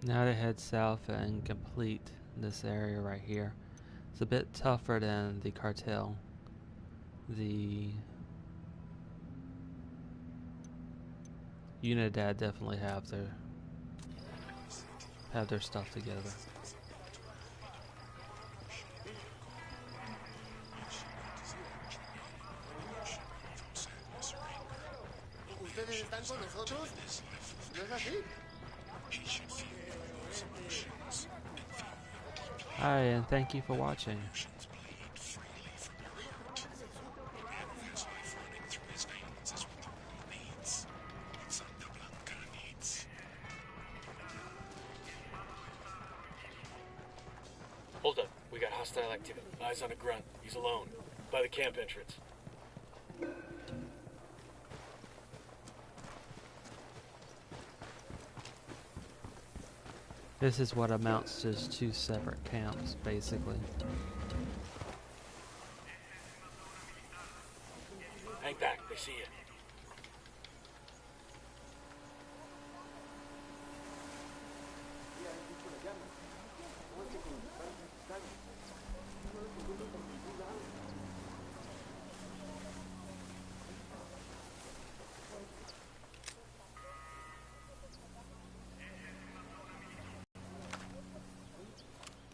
Now to head south and complete this area right here. It's a bit tougher than the cartel. The unidad definitely have their stuff together. ¿Ustedes están con nosotros? ¿No es así? Hi, and thank you for watching. Hold up, we got hostile activity. Eyes on a grunt. He's alone. By the camp entrance. This is what amounts to just 2 separate camps, basically. Hang back, they see you.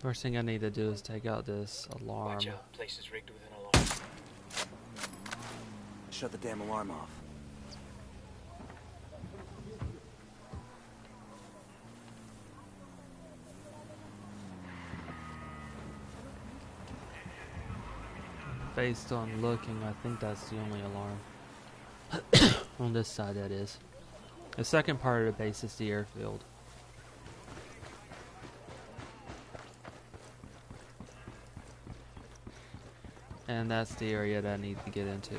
First thing I need to do is take out this alarm. Watch out, place is rigged with an alarm. Shut the damn alarm off. Based on looking, I think that's the only alarm. On this side, that is. The second part of the base is the airfield. And that's the area that I need to get into.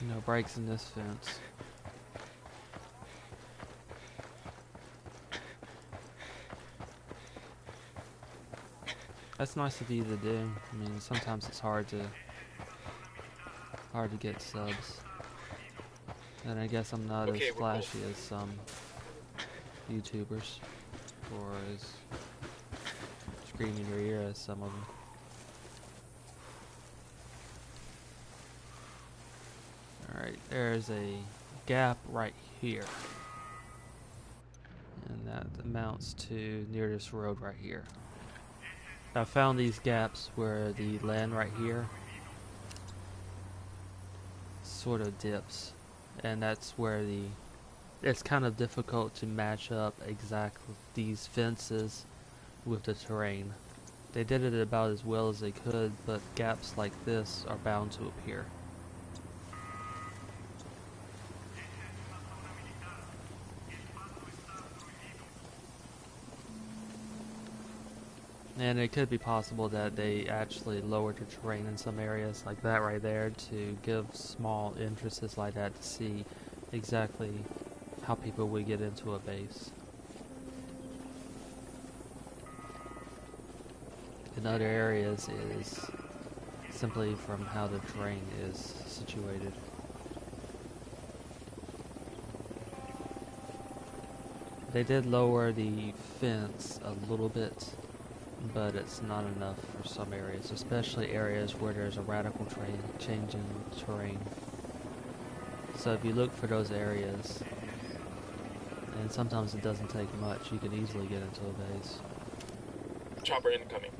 No breaks in this fence. That's nice of you to do. I mean, sometimes it's hard to get subs. And I guess I'm not as flashy as some YouTubers, or as scream in your ear as some of them. Alright, there's a gap right here. And that amounts to near this road right here. I found these gaps where the land right here sort of dips, and that's where it's kind of difficult to match up exactly these fences with the terrain. They did it about as well as they could, but gaps like this are bound to appear. And it could be possible that they actually lowered the terrain in some areas like that right there to give small entrances like that to see exactly how people would get into a base. In other areas is simply from how the terrain is situated. They did lower the fence a little bit, but it's not enough for some areas, especially areas where there's a radical change in terrain. So if you look for those areas, and sometimes it doesn't take much, you can easily get into a base. Chopper incoming.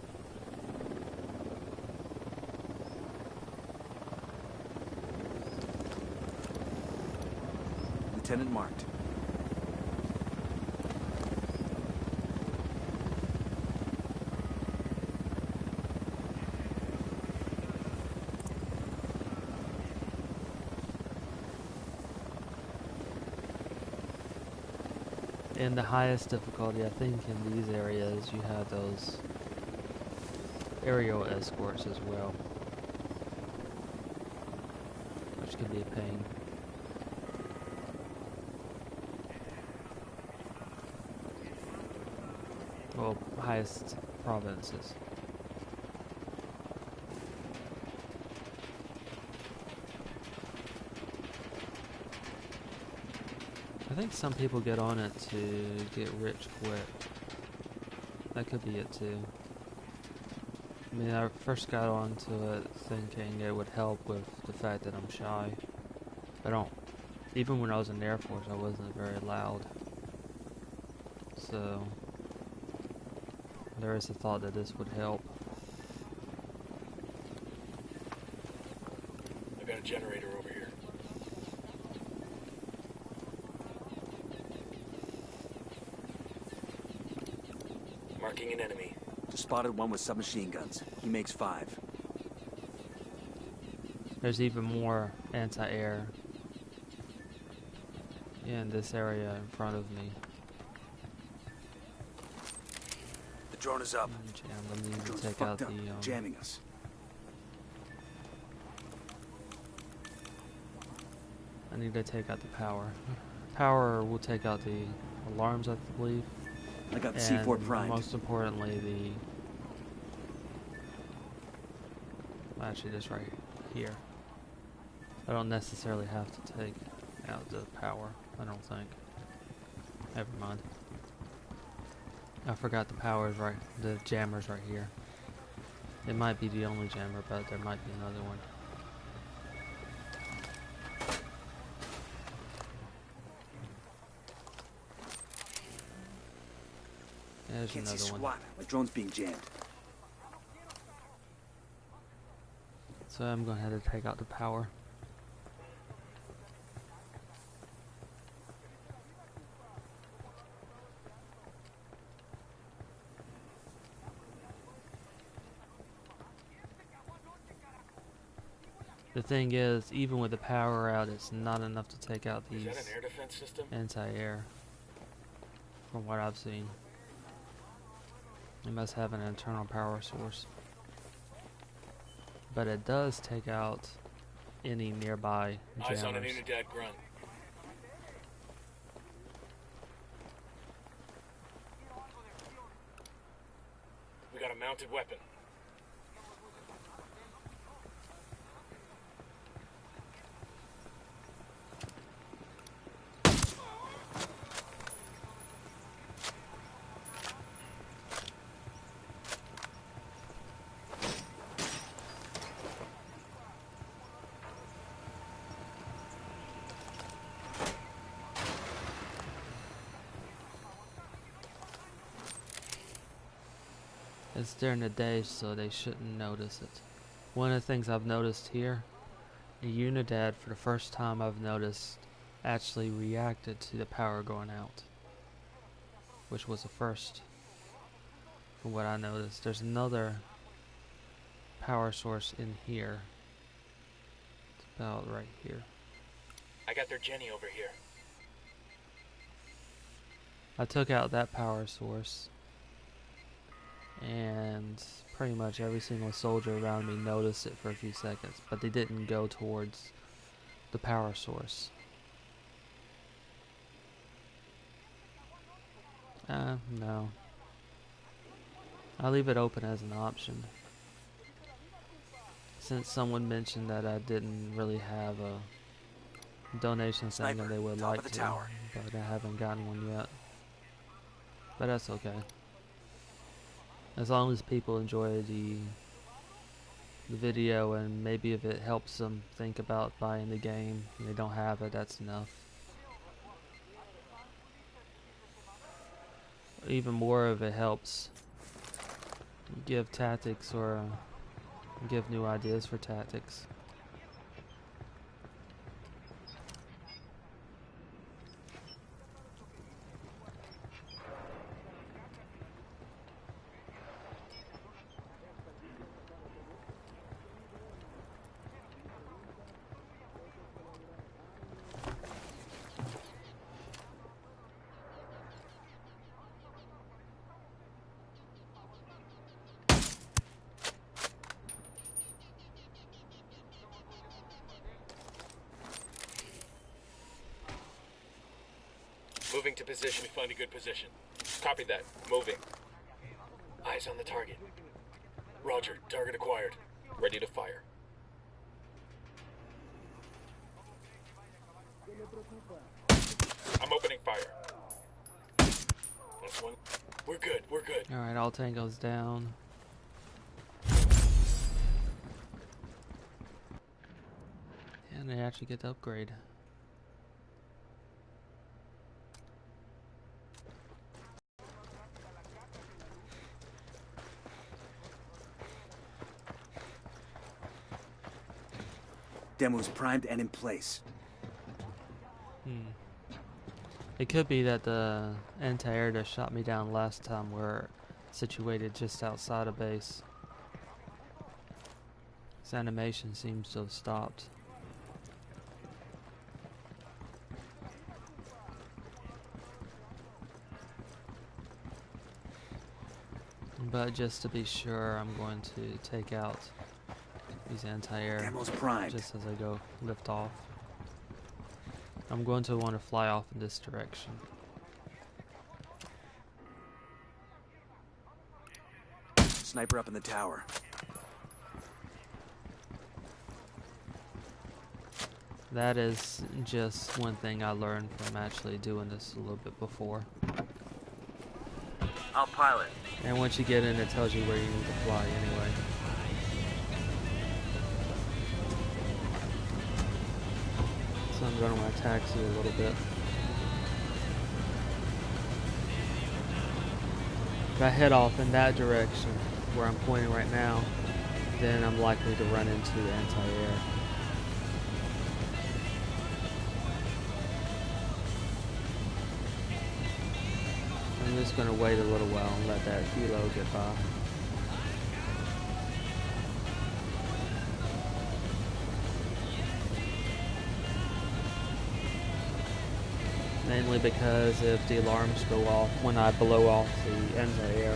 Lieutenant marked. In the highest difficulty, I think in these areas you have those aerial escorts as well, which can be a pain. well, highest provinces. I think some people get on it to get rich quick. That could be it too. I mean, I first got onto it thinking it would help with the fact that I'm shy. I don't. Even when I was in the Air Force, I wasn't very loud. So, there is a thought that this would help. I got a generator over here. Marking an enemy. Just spotted one with submachine guns. He makes 5. There's even more anti-air in this area in front of me. The drone is up. Jam, let me Drone's take out fucked the up, jamming us. I need to take out the power. Power will take out the alarms, I believe. I got the And C4 primed. most importantly, actually this right here. I don't necessarily have to take out the power, I don't think. Never mind. I forgot the power is right, the jammer's right here. It might be the only jammer, but there might be another one. There's Can't see another one. squat. My drone's being jammed. So I'm going to have to take out the power. The thing is, even with the power out, it's not enough to take out these Is that an air defense system? anti-air. From what I've seen. It must have an internal power source. But it does take out any nearby Eyes on an jammers. unidad grunt. We got a mounted weapon. It's during the day, so they shouldn't notice it. One of the things I've noticed here, the unidad, for the first time I've noticed, actually reacted to the power going out. Which was a first, from what I noticed. There's another power source in here. It's about right here. I got their Jenny over here. I took out that power source, and pretty much every single soldier around me noticed it for a few seconds, but they didn't go towards the power source. No. I'll leave it open as an option. Since someone mentioned that I didn't really have a donation saying that Sniper, they would top like of the to, tower. but I haven't gotten one yet. But that's okay. As long as people enjoy the video, and maybe if it helps them think about buying the game and they don't have it, that's enough. Even more if it helps give tactics or give new ideas for tactics. Moving to position to find a good position. Copy that. Moving. Eyes on the target. Roger, target acquired. Ready to fire. I'm opening fire. That's one. We're good, we're good. Alright, all tangos down. And they actually get the upgrade. Demo's primed and in place. It could be that the anti-air that shot me down last time were situated just outside of base. This animation seems to have stopped. But just to be sure, I'm going to take out these anti-air Demo's primed. just as I go lift off. I'm going to want to fly off in this direction. Sniper up in the tower. That is just one thing I learned from actually doing this a little bit before. I'll pilot. And once you get in, it tells you where you need to fly anyway. So I'm going to want to taxi a little bit. If I head off in that direction, where I'm pointing right now, then I'm likely to run into anti-air. I'm just going to wait a little while and let that helo get by. Mainly because if the alarms go off when I blow off the anti-air,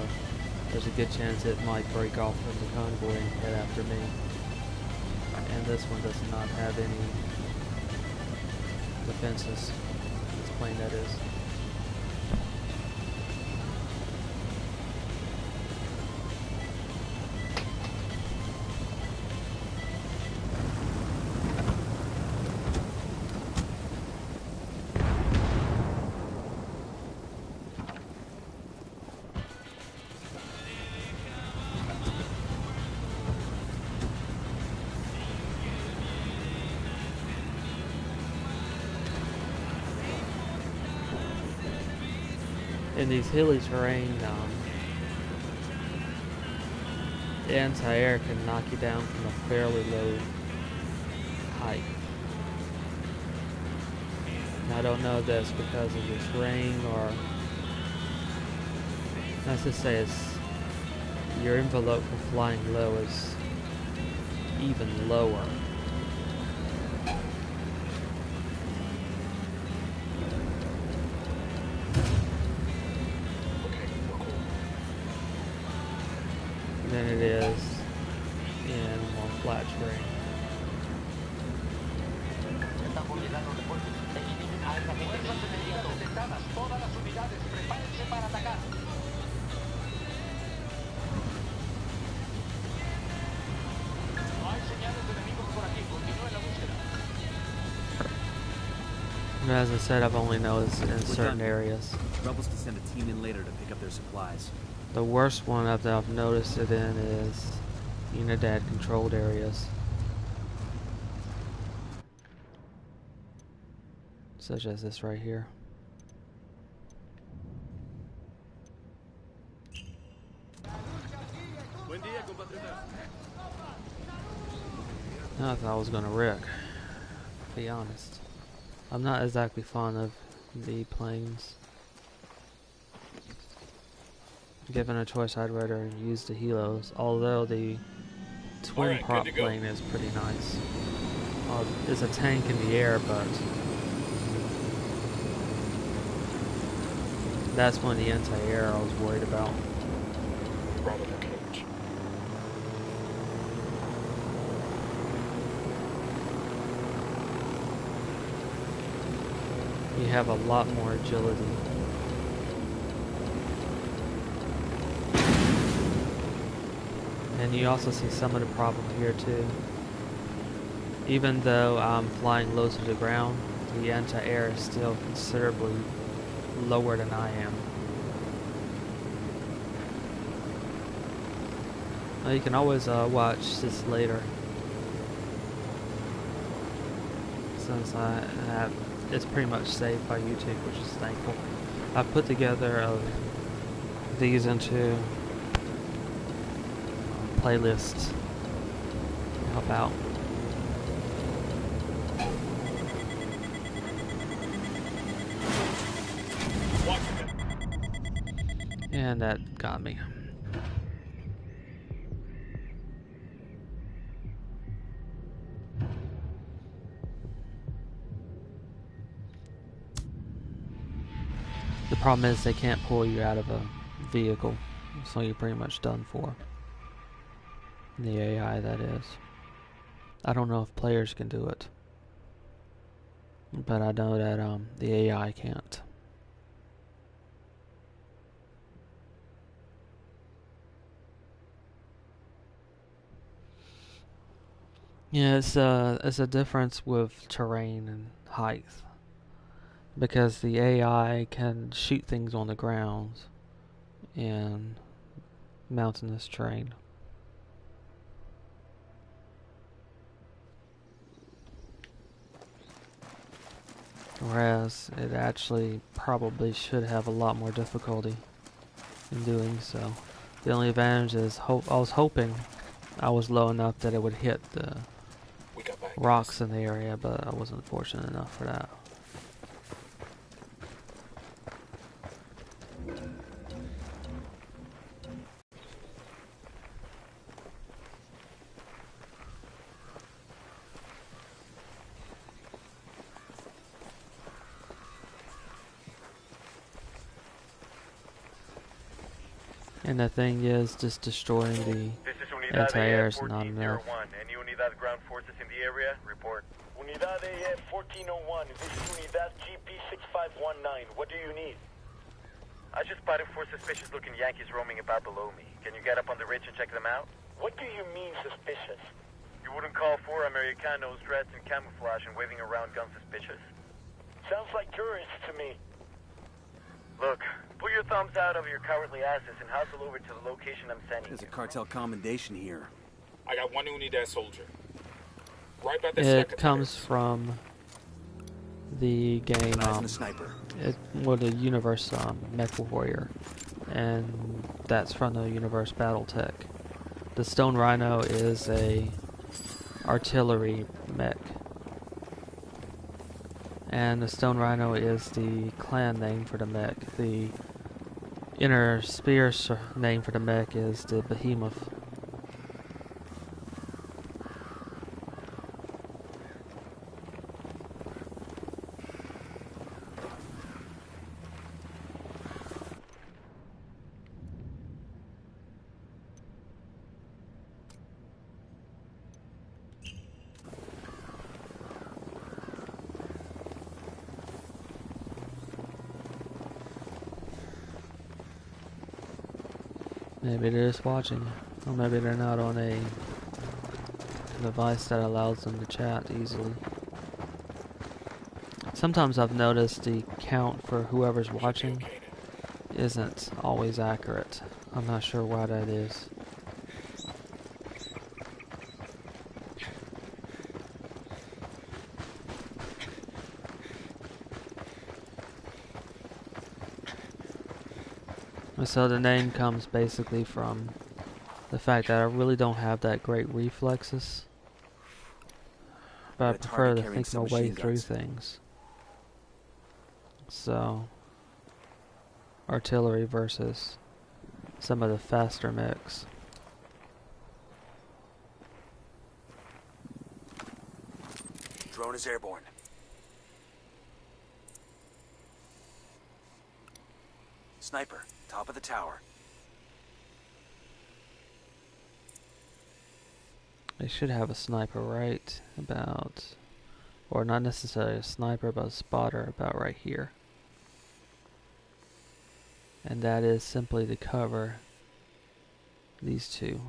there's a good chance it might break off from the convoy and head after me. And this one does not have any defenses. This plane, that is. In these hilly terrain, the anti-air can knock you down from a fairly low height. And I don't know if that's because of the terrain or, let's just say it's your envelope for flying low is even lower. Than it is in more flat terrain. And as I said, I've only noticed it in certain areas. Rebels can send a team in later to pick up their supplies. The worst one that I've noticed it in is unidad controlled areas, such as this right here. I thought I was gonna wreck, to be honest. I'm not exactly fond of the planes. Given a choice, I'd rather use the helos, although the twin prop plane is pretty nice. It's a tank in the air, but that's one of the anti-air I was worried about. You have a lot more agility. And you also see some of the problem here too. Even though I'm flying low to the ground, the anti-air is still considerably lower than I am. Now you can always watch this later, since it's pretty much saved by YouTube, which is thankful. I put together these into playlists to help out. And that got me. The problem is they can't pull you out of a vehicle, so you're pretty much done for. The AI, that is. I don't know if players can do it, but I know that the AI can't. Yeah, it's a difference with terrain and height, because the AI can shoot things on the ground in mountainous terrain. Whereas it actually probably should have a lot more difficulty in doing so. The only advantage is I was hoping I was low enough that it would hit the rocks in the area, but I wasn't fortunate enough for that. And the thing is, just destroying the anti-air is not enough. Any unidad ground forces in the area? Report. Unidad AF 1401. This is Unidad GP 6519. What do you need? I just spotted 4 suspicious-looking Yankees roaming about below me. Can you get up on the ridge and check them out? What do you mean suspicious? You wouldn't call 4 Americanos dressed in camouflage and waving around guns suspicious? Sounds like tourists to me. Look, pull your thumbs out of your cowardly asses and hustle over to the location I'm sending you. There's a cartel commendation here. I got 1 unidad soldier. Right about the It comes from the game, The sniper. the universe Mech Warrior, and that's from the universe BattleTech. The Stone Rhino is a artillery mech, and the Stone Rhino is the clan name for the mech. The inner spear name for the mech is the Behemoth. Maybe they're just watching, or maybe they're not on a device that allows them to chat easily. Sometimes I've noticed the count for whoever's watching isn't always accurate. I'm not sure why that is. So the name comes basically from the fact that I really don't have that great reflexes, but I prefer to think my way through things. So, artillery versus some of the faster mechs. Drone is airborne. Sniper, top of the tower. They should have a sniper right about, or not necessarily a sniper, but a spotter about right here. And that is simply to cover these two.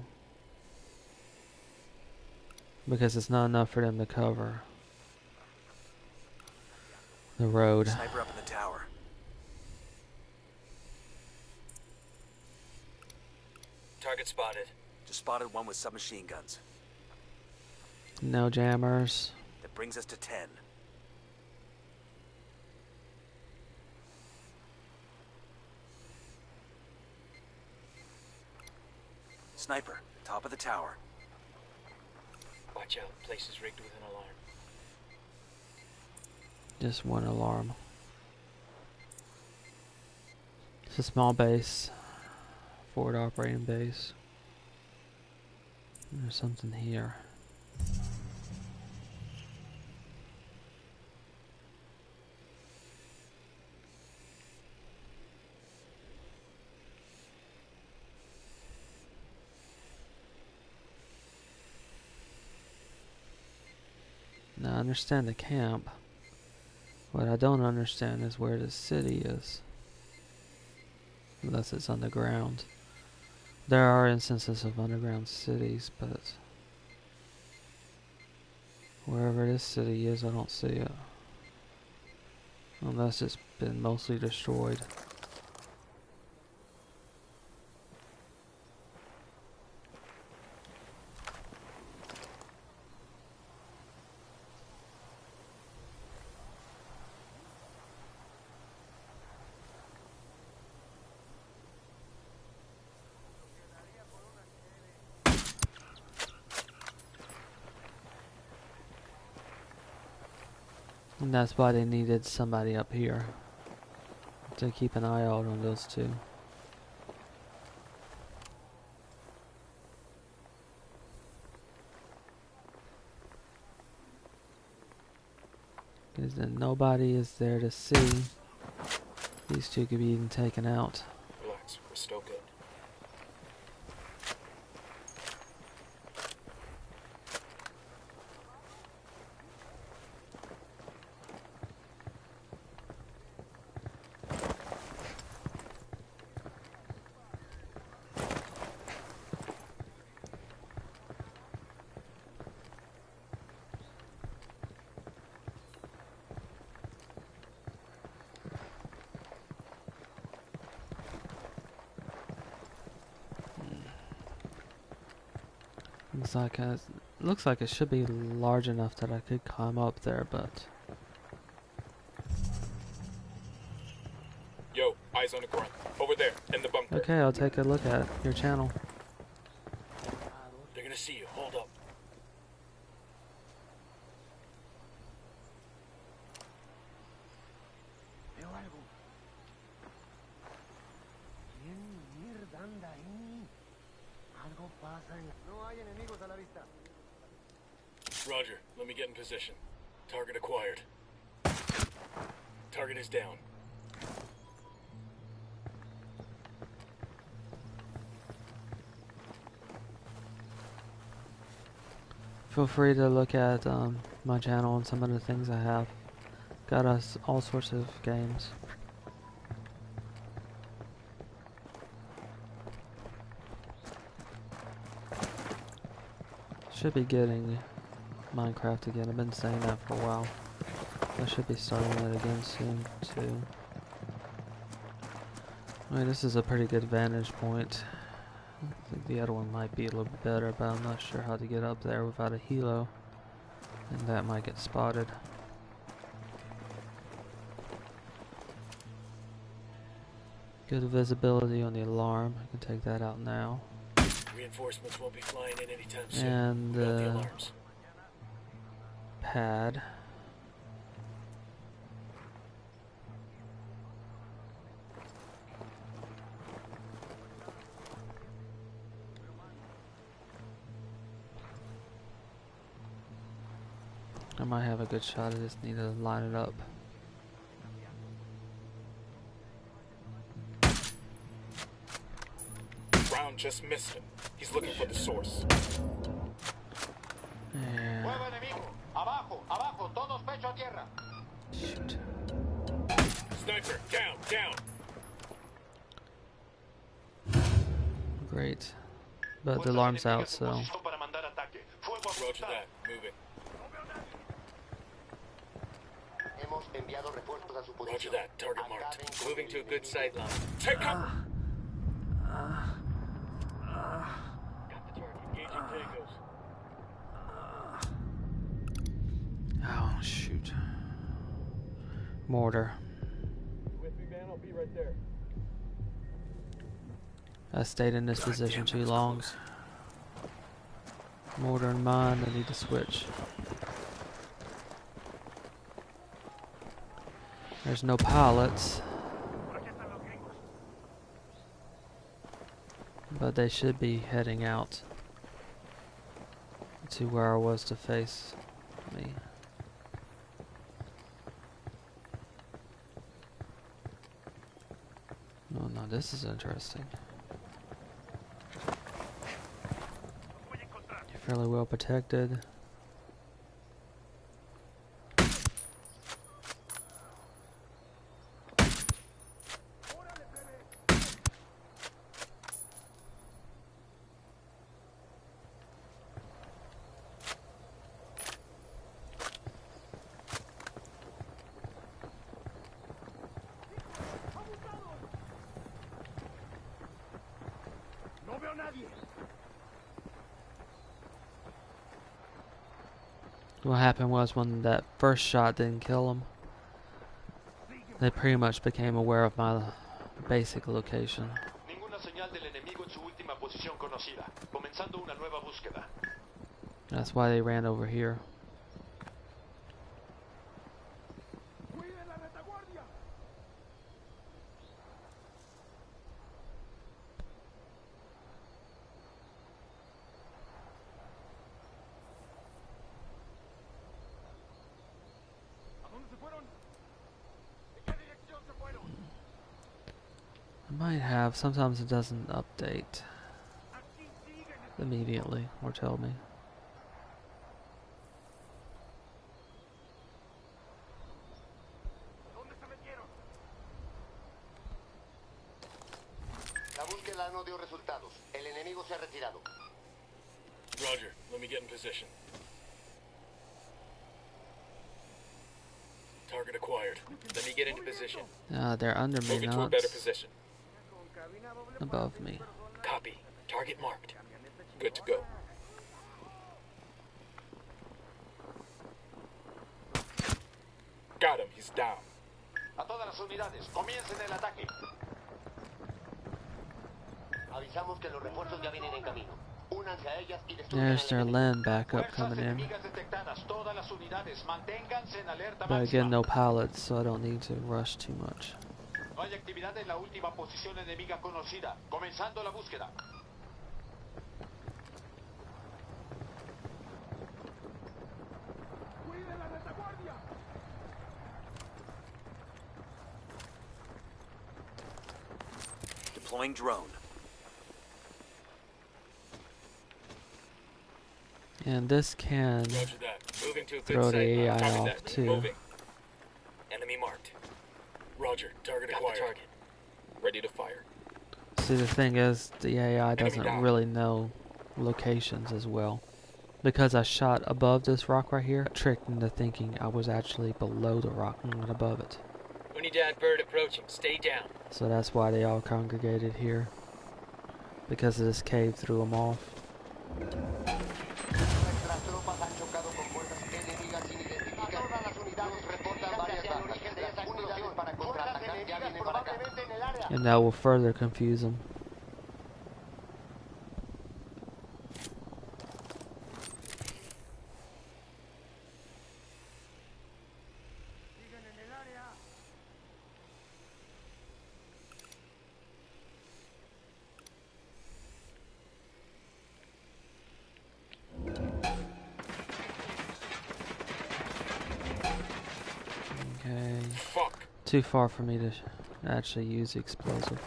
because it's not enough for them to cover the road. Sniper up in the tower. Target spotted. Just spotted one with submachine guns. No jammers. That brings us to 10. Sniper, top of the tower. Watch out. Place is rigged with an alarm. Just one alarm. It's a small base. Forward operating base. There's something here. Now I understand the camp. What I don't understand is where the city is. Unless it's underground. There are instances of underground cities, but wherever this city is, I don't see it. Unless it's been mostly destroyed. And that's why they needed somebody up here to keep an eye out on those two. Because then nobody is there to see. These two could be even taken out. Relax. We're still good. Looks like it should be large enough that I could climb up there, but Yo, eyes on the grunt. Over there, in the bunker. okay, I'll take a look at your channel. They're gonna see you. Hold up. Roger. Let me get in position. Target acquired. Target is down. Feel free to look at my channel and some of the things I have. Got us all sorts of games. Should be getting Minecraft again. I've been saying that for a while. I should be starting it again soon too. I mean, this is a pretty good vantage point. I think the other one might be a little bit better, but I'm not sure how to get up there without a helo, and that might get spotted. Good visibility on the alarm. I can take that out now. Reinforcements won't be flying in anytime soon. And We got the alarms. pad. I might have a good shot. I just need to line it up. Brown just missed him. He's looking for the source. Yeah. Shoot. Sniper, down, down. Great. But the alarm's out, so Roger that. Moving. Hemos enviado refuerzos a su Roger posición. that. Target marked. Acaben con Moving el to a good enemigo. sight line. Take cover! Got the target. Engaging tangos. Oh, shoot. Mortar. You with me, man? I'll be right there. I stayed in this position too long. Mortar and mine, I need to switch. There's no pilots. But they should be heading out to where I was to face me. Oh no, this is interesting. Fairly well protected. What happened was when that first shot didn't kill them, they pretty much became aware of my basic location. Ninguna señal del enemigo en su última posición conocida. Comenzando una nueva búsqueda. That's why they ran over here. I might have, sometimes it doesn't update immediately or tell me. La búsqueda no dio resultados. El enemigo se ha retirado. Roger. Let me get in position. Target acquired. Let me get into position. They're under me, Moving to a not better position. above me. Copy. Target marked. Good to go. Got him. He's down. A todas las unidades, comiencen el ataque. Avisamos que los refuerzos ya vienen en camino. Únanse a ellas y destruyan There's al their enemigo. land backup Fuerzas coming in. enemigas detectadas. Todas las unidades, manténganse en alerta But again, máxima. no pilots, so I don't need to rush too much. No hay actividad en la última posición enemiga conocida. Comenzando la búsqueda. Deploying drone. And this can Roger that. Moving to a good throw the sight line. AI Copy off that. too. Moving. Enemy marked. Roger. Target acquired. Target. Ready to fire. See, the thing is, the AI doesn't down. really know locations as well. Because I shot above this rock right here, tricked into thinking I was actually below the rock, not above it. Unidad bird approaching. Stay down. So that's why they all congregated here. Because of this cave threw them off. Nuestras tropas han chocado con fuerzas enemigas sin identificar. Todas las unidades reportan varias bajas. Las unidades para contraatacar ya vienen para acá. And that will further confuse them. Okay. Fuck. Too far for me to actually use the explosive.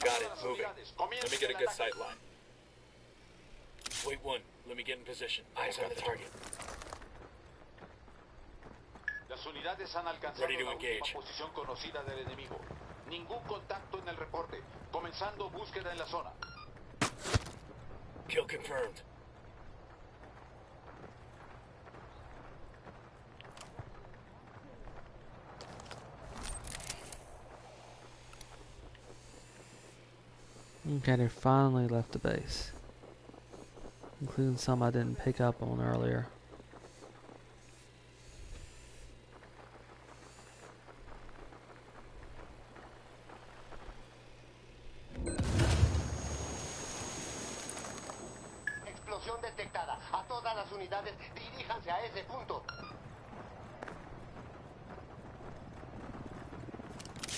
Got it. Moving. Let me get a good sight line. Unit 1, let me get in position. Eyes on the target. Las unidades han alcanzado Ready to la última engage. posición conocida del enemigo. Ningún contacto en el reporte. Comenzando búsqueda en la zona. Kill confirmed. Okay, they finally left the base. Including some I didn't pick up on earlier. Explosión detectada. A todas las unidades, diríjanse a ese punto.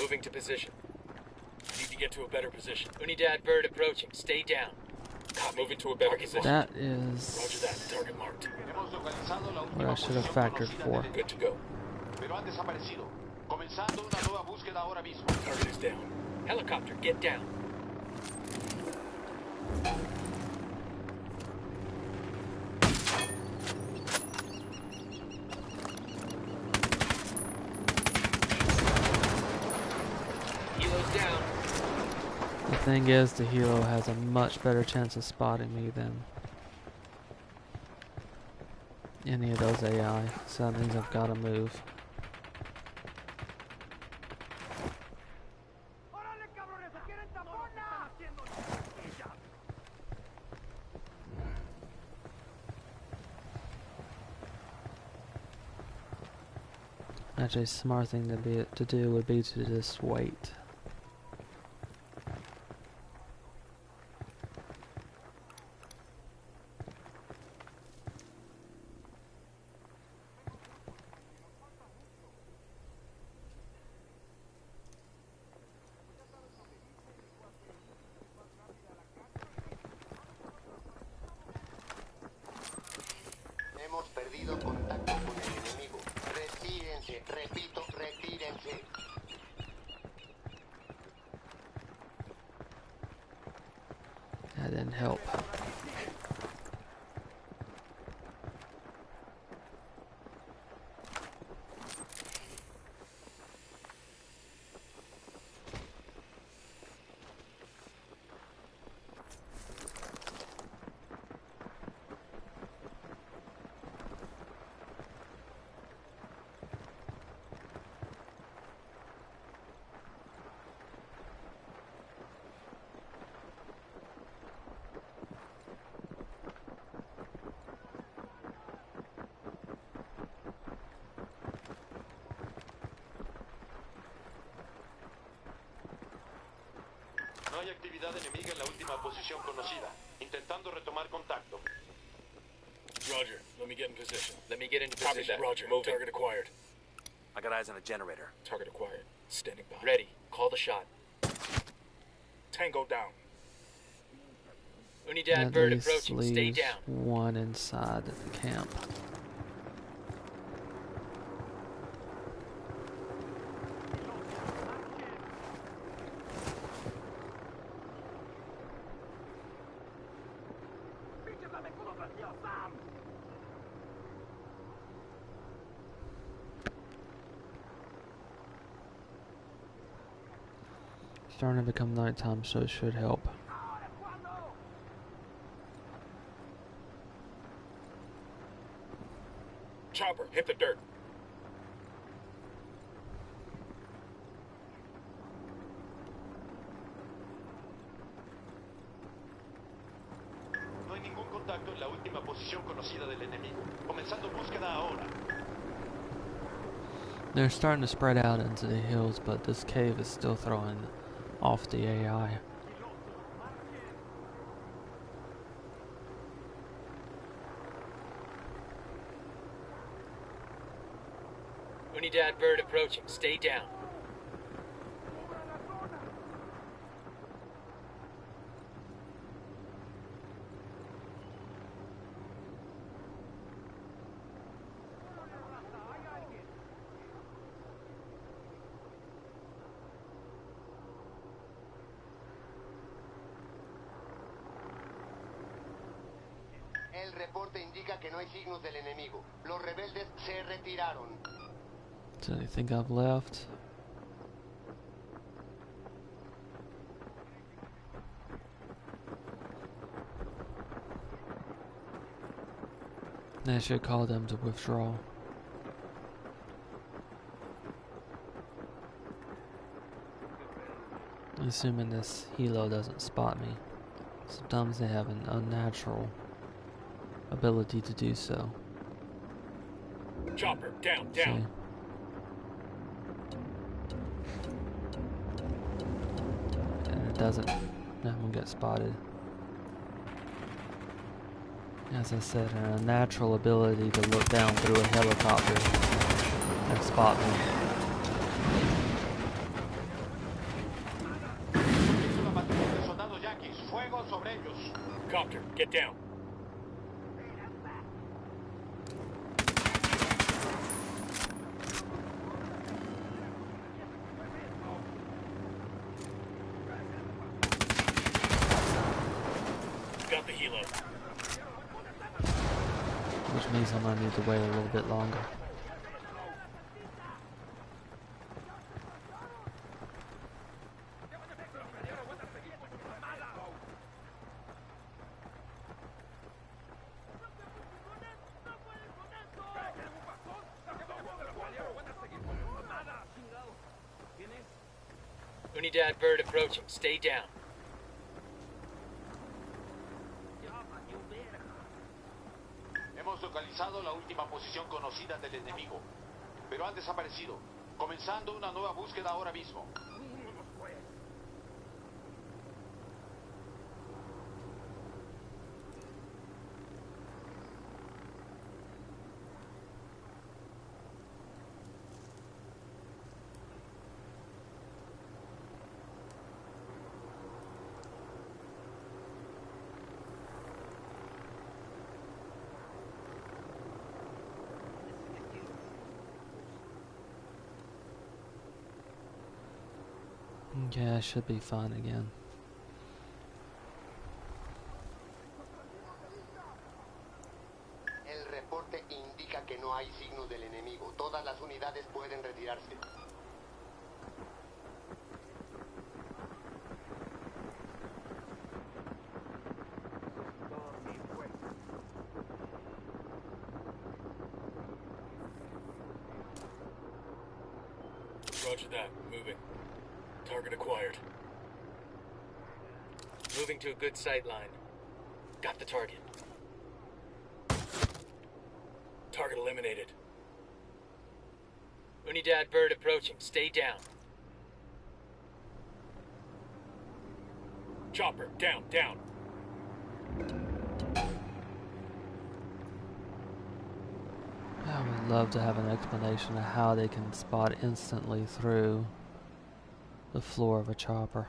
Moving to position. Need to get to a better position. Unidad bird approaching. Stay down. Copy. Moving to a better position. That Roger is that. Target marked. Hemos localizado la what I última should have posición factored conocida for. del Good to enemigo. go. Pero han desaparecido. Comenzando una nueva búsqueda ahora mismo. Target is down. Helicopter, get down. Helo's down. The thing is, the helo has a much better chance of spotting me than any of those AI, so that means I've got to move. Actually, a smart thing to do would be to just wait. Hemos perdido contacto con el enemigo. Retírense, repito, retírense. That didn't help. No hay actividad enemiga en la última posición conocida. Intentando retomar contacto. Roger, let me get in position. Let me get into Copy position. that. Roger, moving. Target acquired. I got eyes on a generator. Target acquired. Standing by. Ready. Call the shot. Tango down. Unidad At bird least approaching. Stay leaves down. one inside the camp. Starting to become nighttime, so it should help. Chopper, hit the dirt. No hay ningún contacto en la última posición conocida del enemigo. Comenzando búsqueda ahora. They're starting to spread out into the hills, but this cave is still throwing off the AI. Unidad bird approaching. Stay down. reporte indica que no hay signos del enemigo. Los rebeldes se retiraron. Do they think I've left? I should call them to withdraw. Assuming this helo doesn't spot me. Sometimes they have an unnatural ability to do so. Chopper, down, See? down. And it doesn't. That one gets spotted. As I said, an unnatural ability to look down through a helicopter and spot me. Copter, get down. Got the helo. Which means I'm gonna need to wait a little bit longer. Unidad bird approaching. Stay down. Hemos localizado la última posición conocida del enemigo, pero han desaparecido, comenzando una nueva búsqueda ahora mismo. Okay, I should be fine again. El reporte indica que no hay signos del enemigo. Todas las unidades pueden retirarse. Roger that. Moving. Target acquired. Moving to a good sight line. Got the target. Target eliminated. Unidad bird approaching. Stay down. Chopper, down, down. I would love to have an explanation of how they can spot instantly through the floor of a chopper.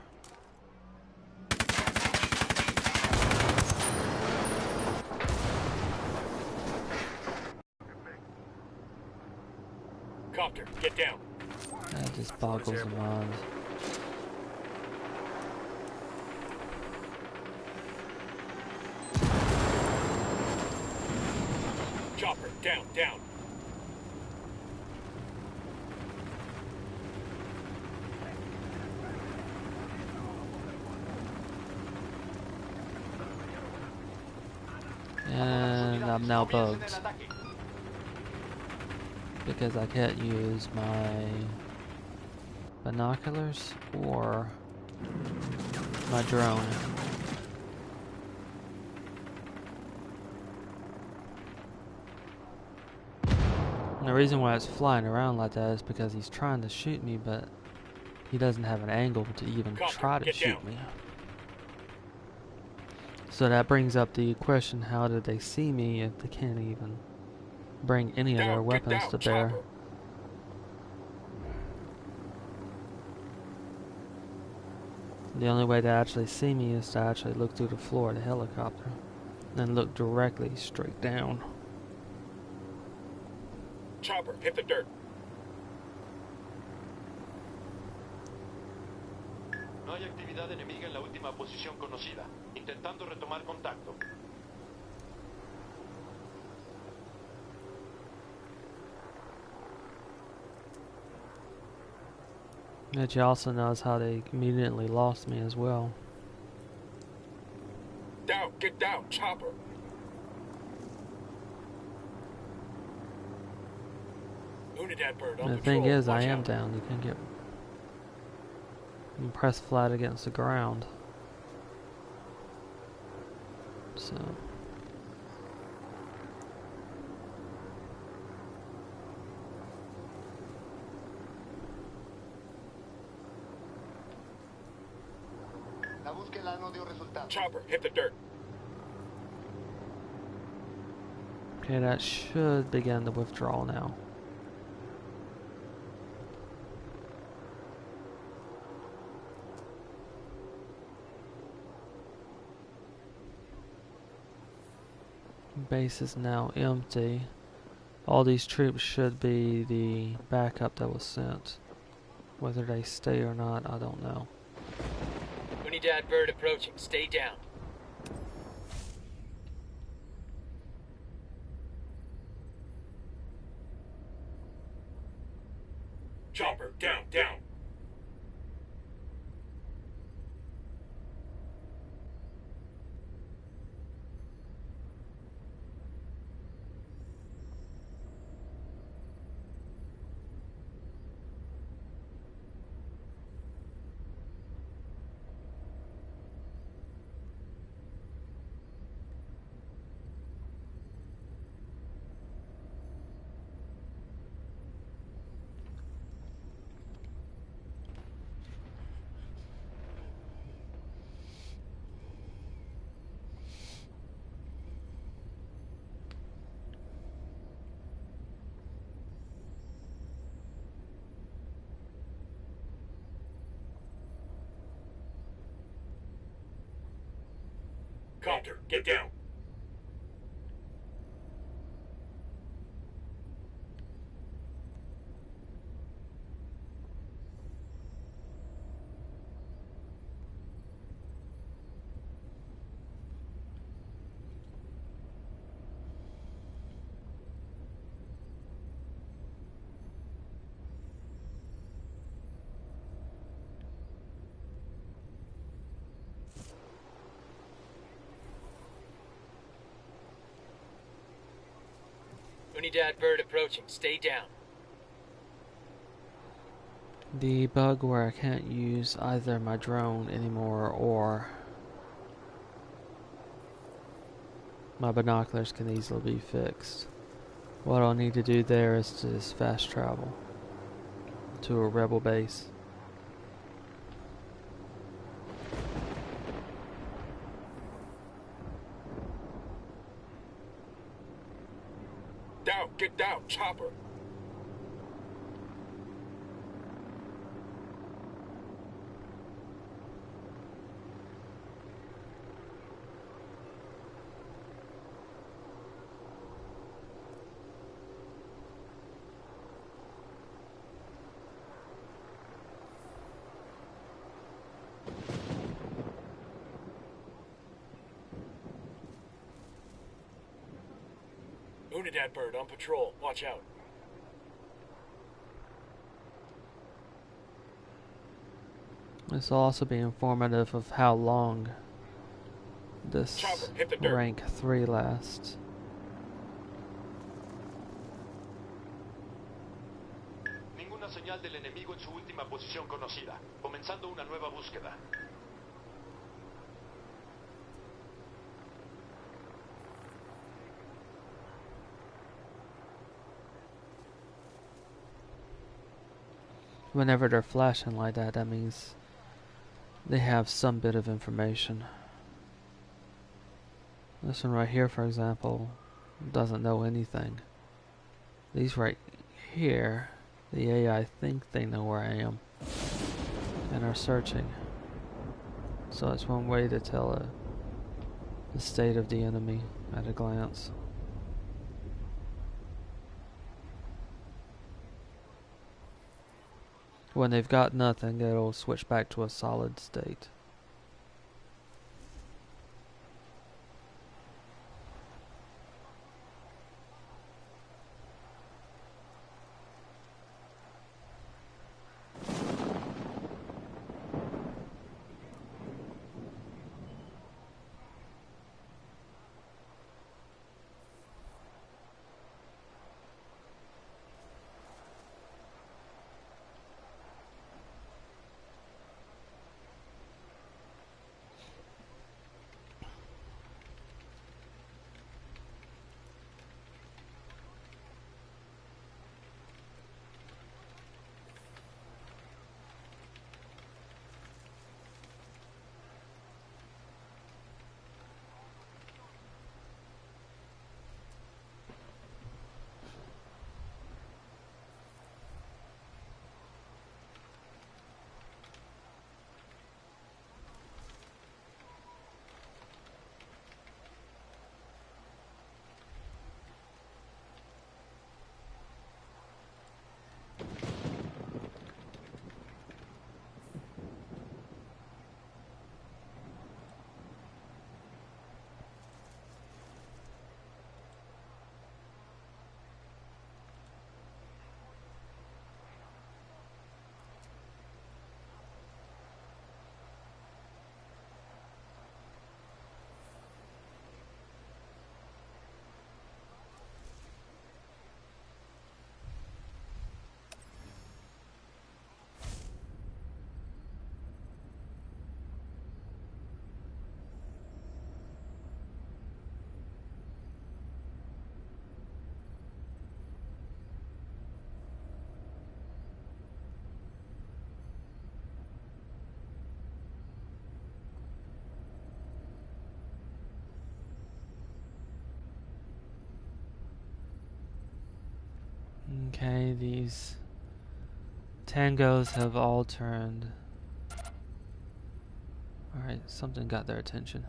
Copter, get down. That just boggles the mind. Chopper, down, down. And I'm now bugged because I can't use my binoculars or my drone. And the reason why it's flying around like that is because he's trying to shoot me, but he doesn't have an angle to even try to shoot me. So that brings up the question, how did they see me if they can't even bring any of their weapons to bear? The only way to actually see me is to actually look through the floor of the helicopter and look directly straight down. Chopper, hit the dirt. No hay actividad enemiga en la última posición conocida. Intentando retomar contacto. Which also knows how they immediately lost me as well. Down, get down, chopper. Unidad bird on And the patrol. thing is, I Watch am out. down. You can get pressed flat against the ground. So. La búsqueda no dio resultado. Chopper, hit the dirt. Okay, that should begin the withdrawal now. Base is now empty. All these troops should be the backup that was sent. Whether they stay or not, I don't know. Unidad bird approaching. Stay down. Chopper, down, down. Copter, get down. Unidad bird approaching. Stay down. The bug where I can't use either my drone anymore or my binoculars can easily be fixed. What I'll need to do there is to just fast travel to a rebel base. Down, get down, chopper. Unidad bird on patrol. Watch out. This will also be informative of how long this Chopper, hit the dirt. rank 3 lasts. Ninguna señal del enemigo en su última posición conocida. Comenzando una nueva búsqueda. Whenever they're flashing like that, that means they have some bit of information. This one right here, for example, doesn't know anything. These right here, the AI think they know where I am and are searching. So it's one way to tell the state of the enemy at a glance. When they've got nothing, it'll switch back to a solid state. Okay, these tangos have all turned. Alright, something got their attention.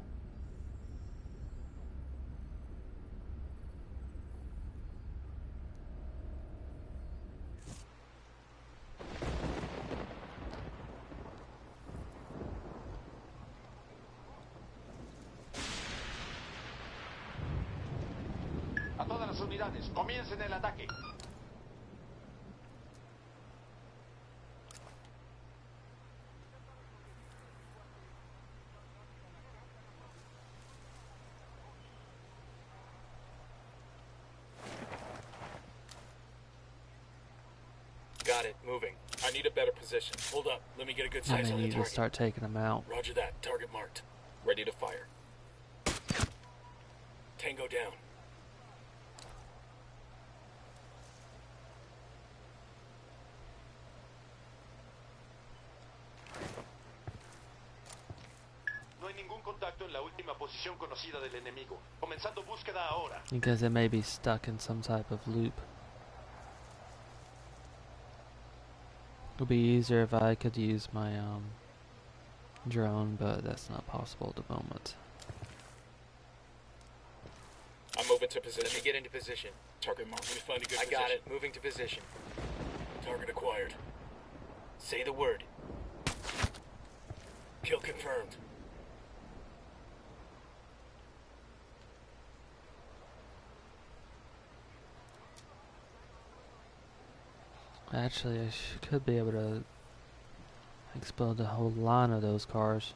A todas las unidades, comiencen el ataque. Got it. Moving. I need a better position. Hold up. Let me get a good I size may on the need to target. start taking them out. Roger that. Target marked. Ready to fire. Tango down. No hay ningún contacto en la última posición conocida del enemigo. Comenzando búsqueda ahora. Because it may be stuck in some type of loop. It would be easier if I could use my drone, but that's not possible at the moment. I'm moving to position. Let me get into position. Target marked. Let me find a good I position. got it. Moving to position. Target acquired. Say the word. Kill confirmed. Actually, I could be able to explode the whole line of those cars.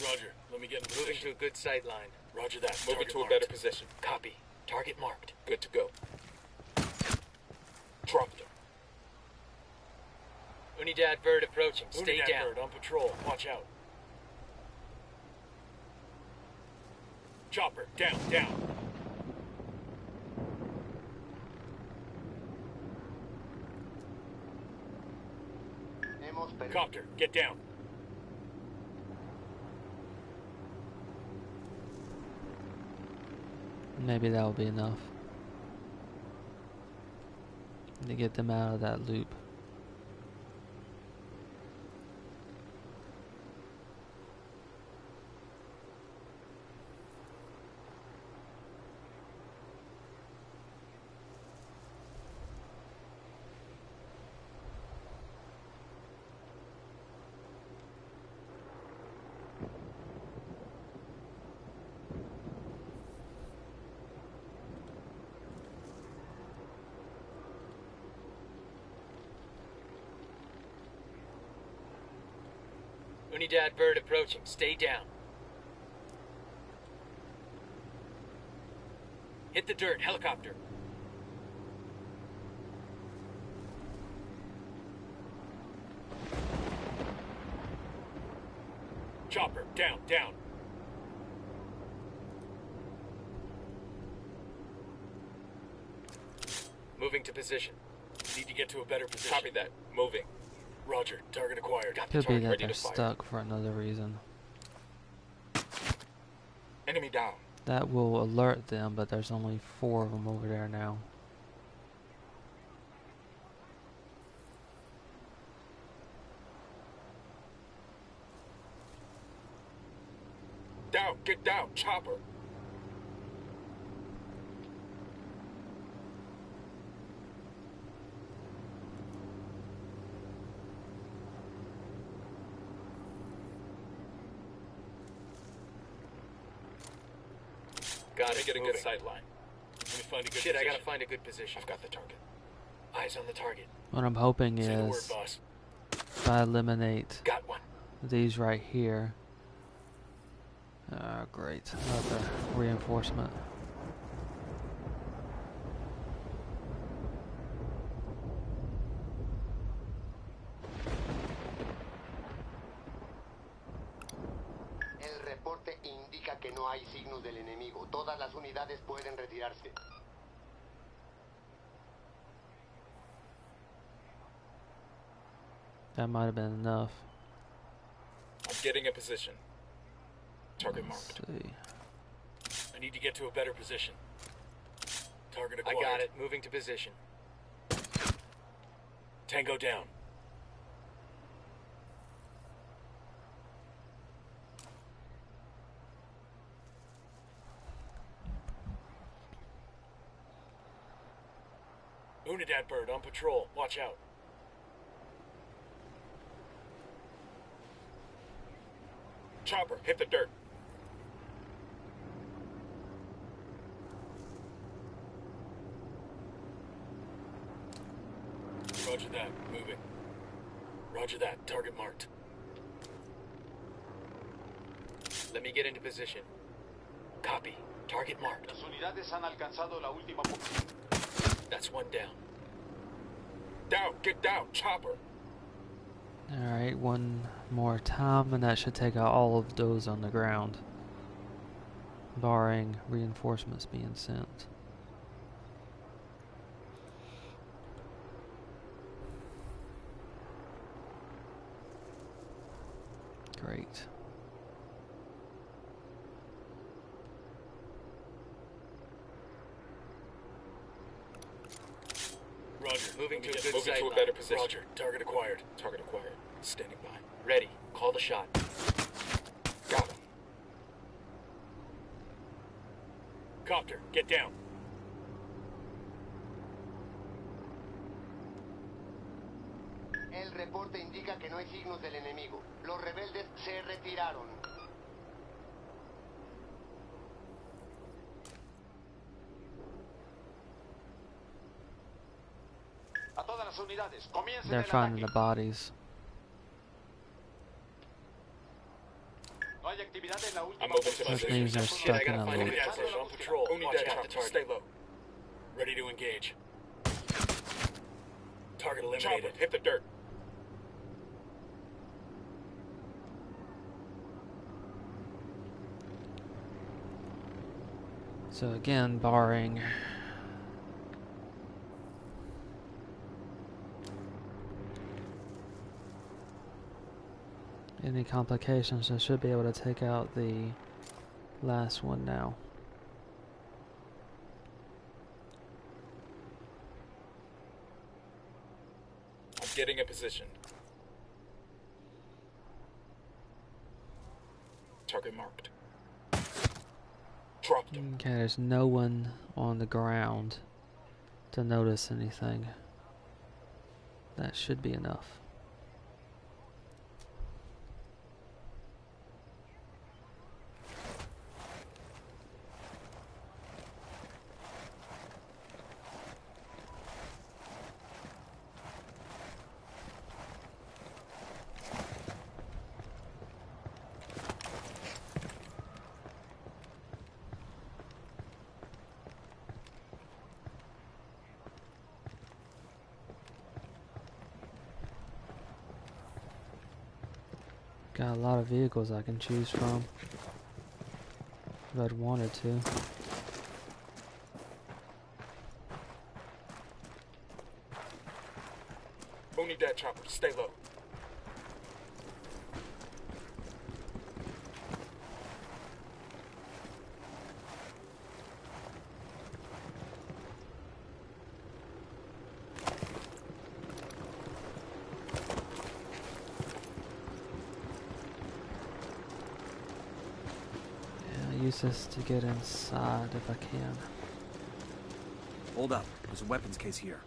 Roger. Let me get in Moving position. to a good sight line. Roger that. Moving Target to a marked. better position. Copy. Target marked. Good to go. Drop them. Unidad bird approaching. Stay Unidad down. bird on patrol. Watch out. Chopper, down, down. Hemos perdido. Copter, get down. Maybe that will be enough to get them out of that loop. Unidad bird approaching. Stay down. Hit the dirt. Helicopter. Chopper, down, down. Moving to position. Need to get to a better position. Copy that. Moving. Roger, target acquired. Got the Could be target that ready they're to fire. stuck for another reason. Enemy down. That will alert them, but there's only 4 of them over there now. Down, get down, chopper. Got Let me it. get a Moving. good sight line. Let me find a good Shit, position. I gotta find a good position. I've got the target. Eyes on the target. What I'm hoping Say the word, is boss. if I eliminate Got one. these right here. Great. Another reinforcement. El reporte indica que no hay signos del enemigo. Todas las unidades pueden retirarse. That might have been enough. I'm getting a position. Target Let's marked. see. I need to get to a better position. Target I acquired. got it. Moving to position. Tango down. Unidad bird on patrol. Watch out. Chopper, hit the dirt. Roger that. Moving. Roger that. Target marked. Let me get into position. Copy. Target marked. Las unidades han alcanzado la última That's one down. Down, get down, chopper. Alright, one more time, and that should take out all of those on the ground, barring reinforcements being sent. Great. Roger. Moving to a good Moving sight to a line. better position. Roger. Target acquired. Target acquired. Standing by. Ready. Call the shot. Got him. Copter, get down. El reporte indica que no hay signos del enemigo. Los rebeldes se retiraron. A todas las unidades, comiencen They're el finding ataque. the bodies. No hay actividad en la última I'm moving to posición. Which means they're Shit, I stuck in gotta a find loop. Unidad bird on patrol. Watch Unidad out. chopper, stay low. Ready to engage. Target Chopper, eliminated. hit the dirt. So again, barring any complications, I should be able to take out the last one now. I'm getting a position. Target marked. Dropped him. Okay, there's no one on the ground to notice anything. That should be enough. Got a lot of vehicles I can choose from if I'd wanted to. Unidad chopper, stay low. Yeah, use this to get inside if I can. Hold up. There's a weapons case here.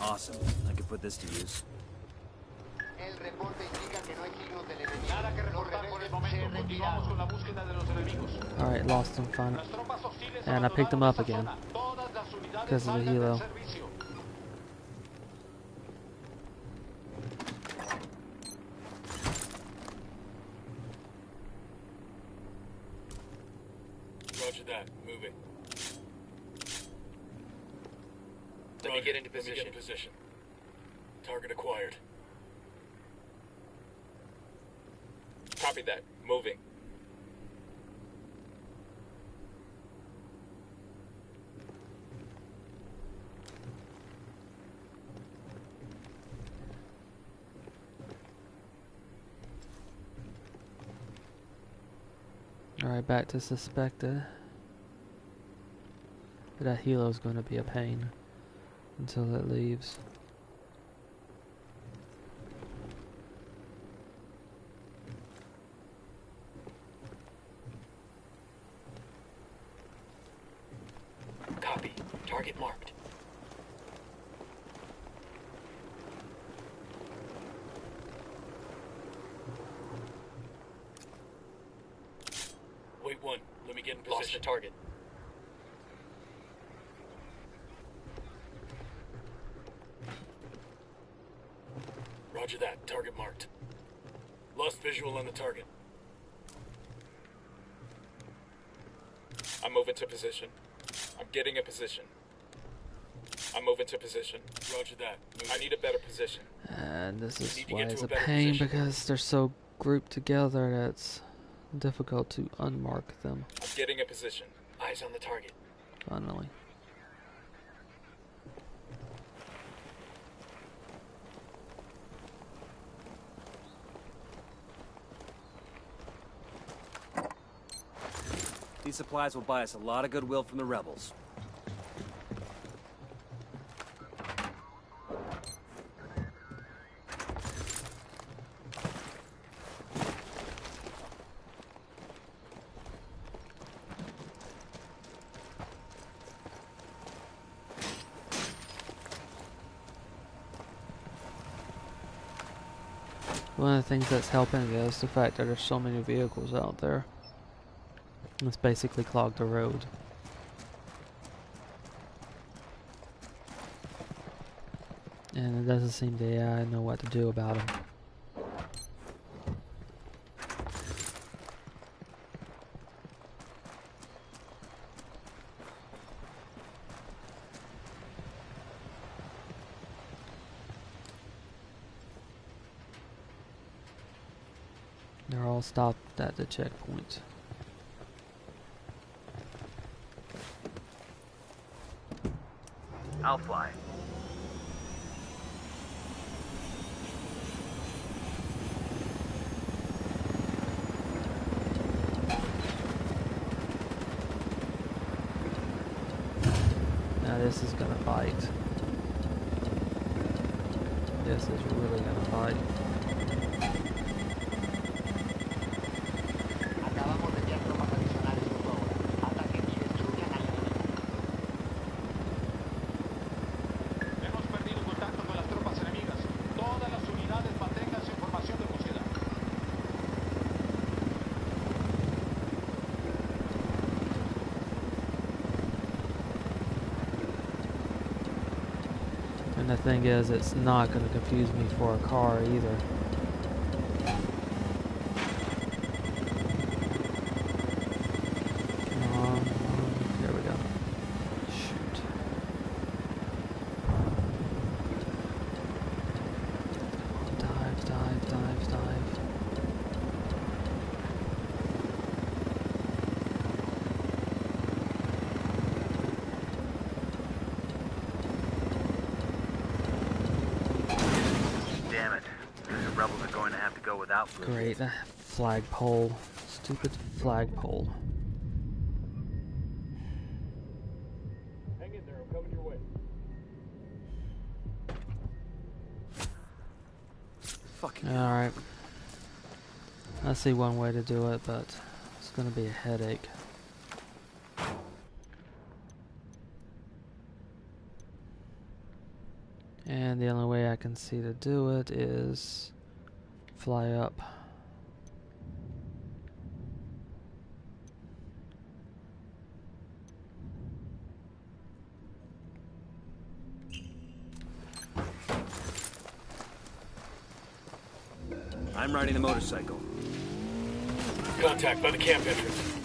Awesome. I could put this to use. El reporte indica que no hay signos del enemigo. Nada que Los reportar por el rebeldes momento. se Continuamos retiraron. con la búsqueda de los enemigos. Alright, lost him finally. Las tropas hostiles And I picked them abandonaron up esta again. zona. Todas las unidades Because of the salgan del helo. servicio. Roger that. Moving. Let me get into Let me get in position. Target acquired. Copy that. Moving. Alright, back to suspected. That helo's gonna be a pain until it leaves. Copy. Target marked. Wait one. Let me get in position. Lost the target. Roger that. Target marked. Lost visual on the target. I'm moving to position. I'm getting a position. I'm moving to position. Roger that. I need a better position. And this is why it's a pain, because they're so grouped together that it's difficult to unmark them. I'm getting a position. Eyes on the target. Finally. These supplies will buy us a lot of goodwill from the rebels. One of the things that's helping is the fact that there's so many vehicles out there. It's basically clogged the road. And it doesn't seem the AI know what to do about them. They're all stopped at the checkpoint. I'll fly. Now this is gonna bite. This is really gonna bite. Acabamos de enviar tropas adicionales justo ahora. Ataquen y destruyan al enemigo. Hemos perdido contacto con las tropas enemigas. Todas las unidades mantengan su información de búsqueda. And the thing is, it's not gonna confuse me for a car either. There we go. Shoot. Dive, dive, dive, dive. Damn it. The rebels are going to have to go without food. Great. Flagpole. Stupid flagpole. Hang in there. I'm coming your way. Fucking Alright. I see one way to do it, but it's gonna be a headache. And the only way I can see to do it is fly up. I'm riding the motorcycle. Contact by the camp entrance.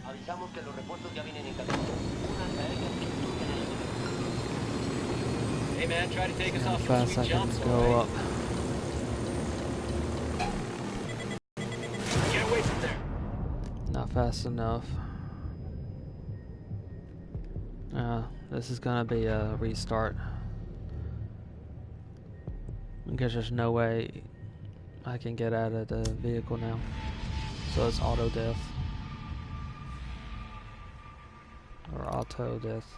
Avisamos que los refuerzos ya vienen en camino. Únanse a ellos y destruyan al enemigo. Hey man, try to take us How off your fast sweet I can jumps, go alright? up. Get away from there. Not fast enough. This is gonna be a restart. Because there's no way I can get out of the vehicle now. So it's auto death. Or auto death.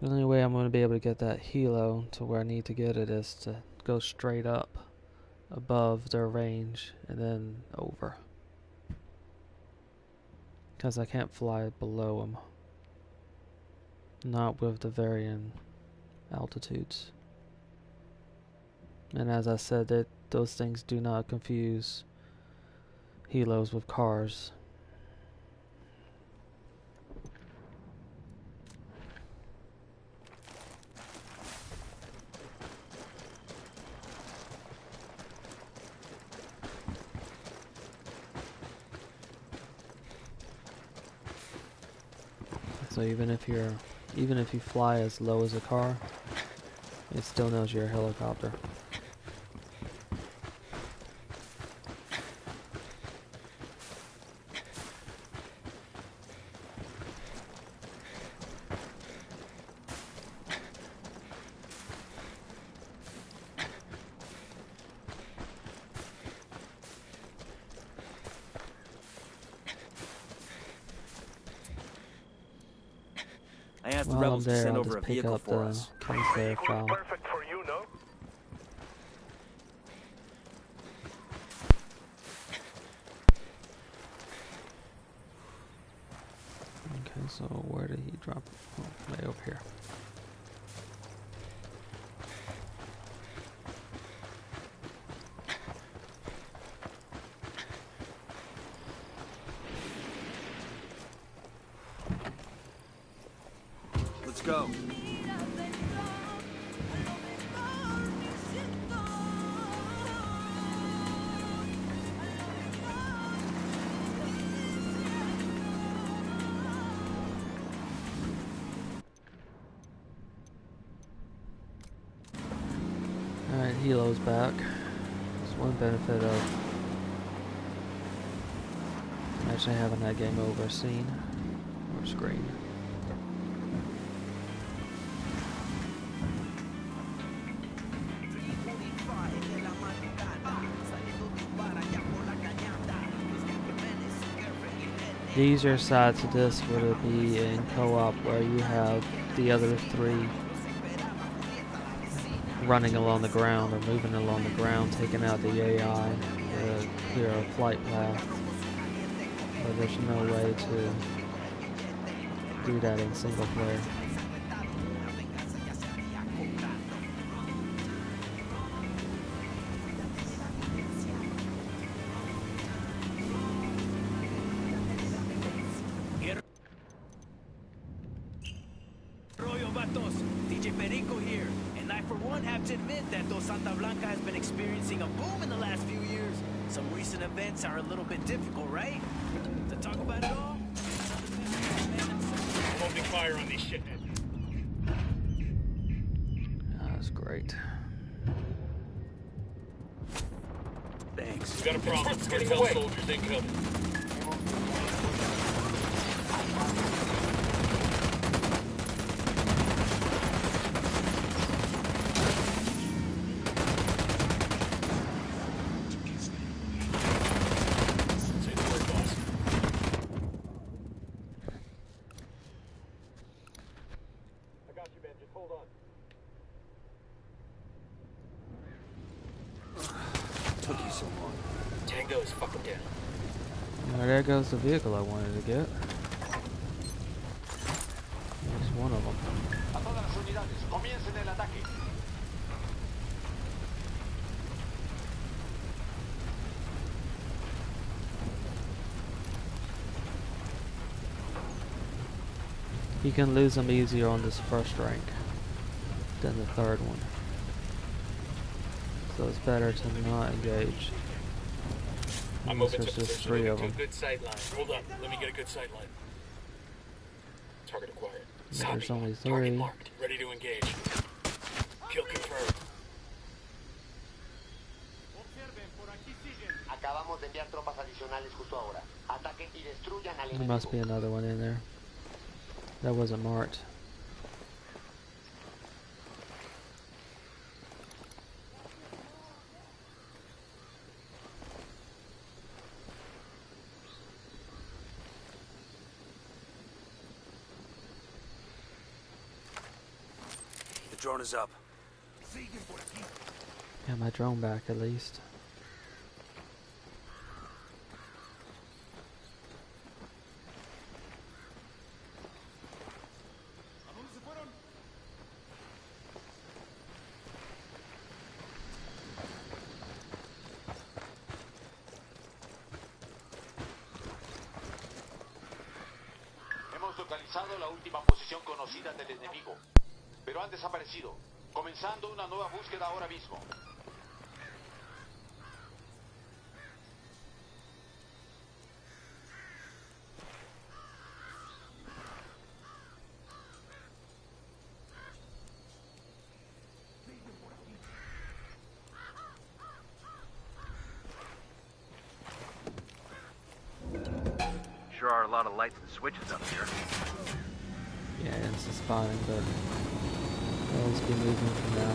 The only way I'm going to be able to get that helo to where I need to get it is to go straight up above their range and then over. Because I can't fly below them. Not with the varying altitudes. And as I said, that those things do not confuse helos with cars. So even if you fly as low as a car, it still knows you're a helicopter. I asked the While I'm rebels to there, send I'll over a just pick vehicle up for the us. commissary file. Perfect for you, no? Okay, so where did he drop it? Oh, way over here. Let's go. Alright, helo's back. That's one benefit of actually having that game over scene or screen. The easier side to this would be in co-op where you have the other three running along the ground or moving along the ground, taking out the AI to clear a flight path. But there's no way to do that in single player. Santa Blanca has been experiencing a boom in the last few years. Some recent events are a little bit difficult, right? To talk about it all? I'm opening fire on these shitheads. That's great. Thanks. We got a problem. Cartel soldiers incoming. There goes the vehicle I wanted to get. There's one of them. A todas las unidades, comiencen el ataque. You can lose them easier on this first rank than the third one. So it's better to not engage. I'm moving to There's just position. three Moving of to a them. good sight line. Hold up. Let me get a good sight line. Target acquired. There's only Target three. marked. Ready to engage. Kill confirmed. enviar tropas adicionales justo ahora. Ataquen y destruyan al There must be enemigo. another one in there. That wasn't marked. The drone is up. Got my drone back at least. Hemos localizado la última posición conocida del enemigo, pero han desaparecido. Comenzando una nueva búsqueda ahora mismo. Sure are a lot of lights and switches up here. Yeah, it's just fine, but I'll just be moving for now.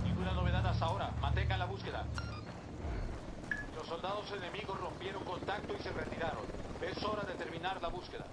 Ninguna novedad hasta ahora. Mantengan la búsqueda. Los soldados enemigos rompieron contacto y se retiraron. Es hora de terminar la búsqueda.